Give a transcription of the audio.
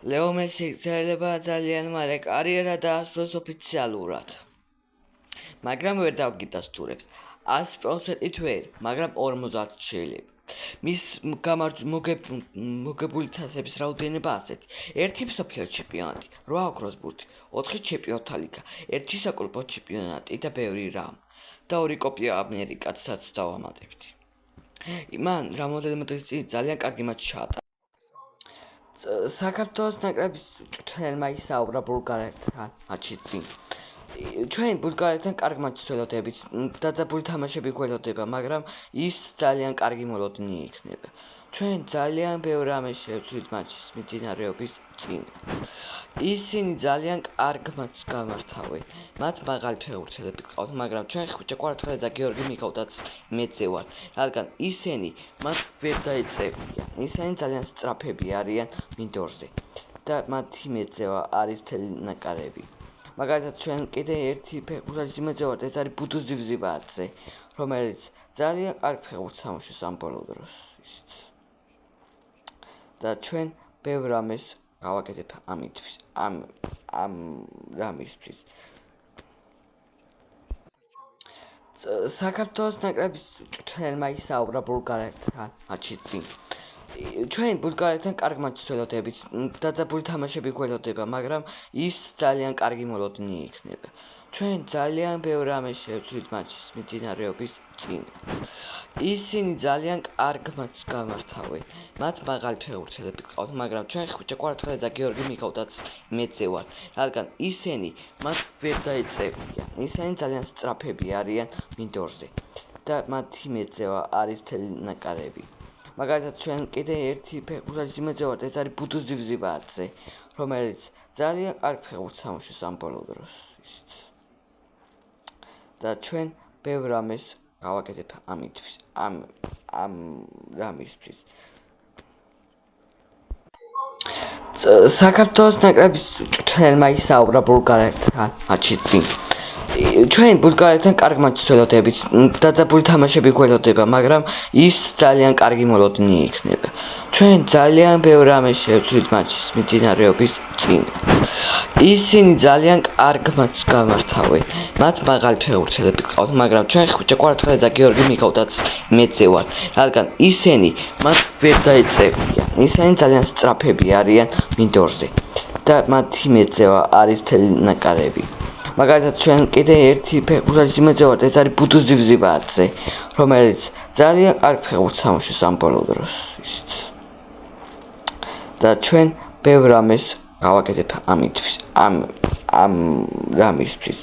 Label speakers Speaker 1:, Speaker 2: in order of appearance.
Speaker 1: ლეო მესი იძლევა ძალიან მარე კარიერა დაასრულოს ოფიციალურად. მაგრამ ვერ დავგიტას თურებს. 100%-ით ვერ, მაგრამ 50 შეიძლება. მის მოგებული თასების რაოდენობა ასეთი: 1 მსოფლიო ჩემპიონატი, 8 ოქროს ბურთი, 4 ჩემპიონთა ლიგა, 1 საკლუბო ჩემპიონატი და ბევრი რამ. და 2 კოპია ამერიკაცაც დავამატებთ. მან რამოდენიმე დღის წინ ძალიან კარგი მატჩი ჩაატარა. საქართველოს ნაკრების მწვრთნელმა ისაუბრა ბულგარეთთან მატჩის წინ. ჩვენ ბულგარეთთან კარგ მატჩს ველოდებით, დაძაბული თამაშები გველოდება, მაგრამ ის ძალიან კარგი მოლოდინი იქნება. ჩვენ ძალიან ბევრ რამეს შევცვლით მატჩის მიმდინარეობის წინ. ისინი ძალიან კარგ მატჩს გამართავენ. მათ მაღალი ფეხბურთელები ყავთ, მაგრამ ჩვენ ხვიჩა კვარცხლბეკი და გიორგი მიკავდაც მეწე ვართ, რადგან ისინი მათ ვერ დაეწევიან. ისინი ძალიან სწრაფები არიან მინდორზე და მათი მეწევა არის მთელი ნაკარები. მაგალითად, ჩვენ კიდე ერთი ფეხბურთელის იმედზე ვართ, ეს არის ბუდუზი ვზივაძე, რომელიც ძალიან კარგ ფეხბურთს თამაშობს ამ ბოლო დროს. და ჩვენ ბევრ რამეს გავაკეთებ ამისთვის, ამ რამისთვის. საქართველოს ნაკრების მწვრთნელმა ისაუბრა ბულგარეთთან მატჩის წინ. ჩვენ ბულგარეთთან კარგ მატჩს ველოდებით, დაძაბული თამაშები გველოდება, მაგრამ ის ძალიან კარგი მოლოდინი იქნება. ჩვენ ძალიან ბევრ რამეს შევცვლით მატჩის მიმდინარეობის წინ. ისინი ძალიან კარგ მატჩს გამართავენ. მათ მაღალი ფეხბურთელები ყავთ, მაგრამ ჩვენ ხვიჩა კვარცხლბეკი და გიორგი მიკავდაც მეწე ვართ, რადგან ისინი მათ ვერ დაეწევიან. ისინი ძალიან სწრაფები არიან მინდორზე და მათი მეწევა არის მთელი ნაკარები. მაგალითად, ჩვენ კიდე ერთი ფეხბურთელის იმედზე ვართ, ეს არის ბუდუზი ვზივაძე, რომელიც ძალიან კარგ ფეხბურთს თამაშობს ამ ბოლო დროს. და ჩვენ ბევრ რამეს გავაკეთებ ამისთვის, ამ რამისთვის. საქართველოს ნაკრების მწვრთნელმა ისაუბრა ბულგარეთთან მატჩის წინ. ჩვენ ბულგარეთთან კარგ მატჩს ველოდებით, დაძაბული თამაშები გველოდება, მაგრამ ის ძალიან კარგი მოლოდინი იქნება. ჩვენ ძალიან ბევრ რამეს შევცვლით მატჩის მიმდინარეობის წინ. ისინი ძალიან კარგ მატჩს გამართავენ. მათ მაღალი ფეხბურთელები ყავთ, მაგრამ ჩვენ ხვიჩა კვარცხლბეკი და გიორგი მიკავდაც მეწე ვართ, რადგან ისინი მათ ვერ დაეწევიან. ისინი ძალიან სწრაფები არიან მინდორზე და მათი მეწევა არის მთელი ნაკარები. მაგალითად, ჩვენ კიდე ერთი ფეხბურთელის იმედზე ვართ, ეს არის ბუდუზი ვზივაძე, რომელიც ძალიან კარგ ფეხბურთს თამაშობს ამ ბოლო დროს. და ჩვენ ბევრ რამეს გავაკეთებ ამისთვის, ამ რამისთვის.